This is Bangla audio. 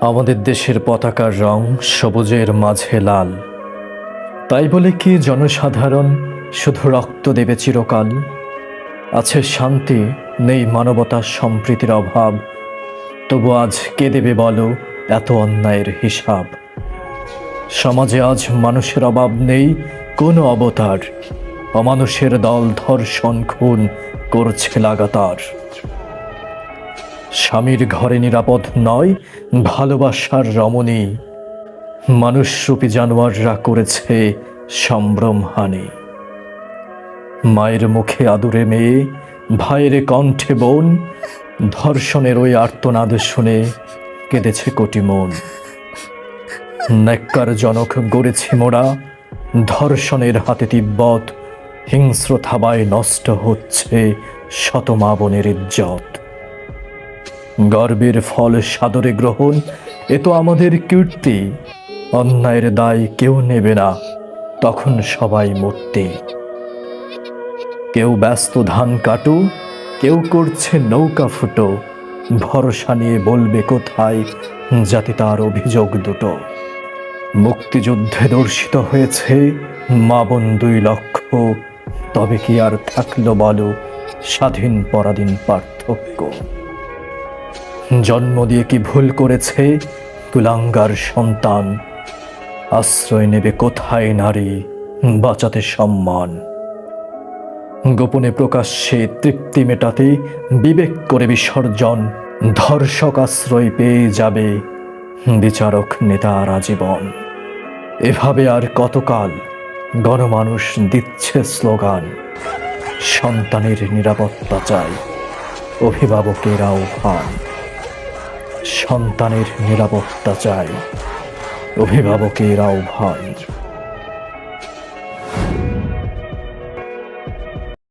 আমাদের দেশের পতাকার রং সবুজের মাঝে লাল। তাই বলে কি জনসাধারণ শুধু রক্ত দেবে চিরকাল? আছে শান্তি, নেই মানবতা সম্প্রীতির অভাব। তবু আজ কে দেবে বলো এত অন্যায়ের হিসাব? সমাজে আজ মানুষের অভাব নেই কোনো অবতার। অমানুষের দল ধর্ষণ খুন করছে লাগাতার। স্বামীর ঘরে নিরাপদ নয় ভালোবাসার রমণী। মানুষরূপী জানোয়াররা করেছে সম্ভ্রমহানি। মায়ের মুখে আদুরে মেয়ে, ভাইয়ের কণ্ঠে বোন, ধর্ষণের ওই আর্তনাদ শুনে কেঁদেছে কোটি মন। ন্যাক্কারজনক গড়েছি মোরা, ধর্ষণের হাতে তিব্বত। হিংস্র থাবায় নষ্ট হচ্ছে শত মা বোনের ইজ্জত। গর্বের ফল সাদরে গ্রহণ, এ তো আমাদের কীর্তি। অন্যায়ের দায় কেউ নেবে না, তখন সবাই মূর্তি। কেউ ব্যস্ত ধান কাটো, কেউ করছে নৌকা ফুটো। ভরসা নিয়ে বলবে কোথায় জাতি তার অভিযোগ দুটো। মুক্তিযুদ্ধে দর্শিত হয়েছে মা বোন 2 লক্ষ। তবে কি আর থাকলো বলো স্বাধীন পরাধীন পার্থক্য? জন্ম দিয়ে কি ভুল করেছে কুলাঙ্গার সন্তান? আশ্রয় নেবে কোথায় নারী বাঁচাতে সম্মান? গোপনে প্রকাশ্যে তৃপ্তি মেটাতে বিবেক করে বিসর্জন। ধর্ষক আশ্রয় পেয়ে যাবে, বিচারক নেতার আজীবন। এভাবে আর কতকাল গণমানুষ দিচ্ছে স্লোগান। সন্তানের নিরাপত্তা চাই, অভিভাবকের আহ্বান। সন্তানের নিরাপত্তা চাই, অভিভাবকের আহ্বান।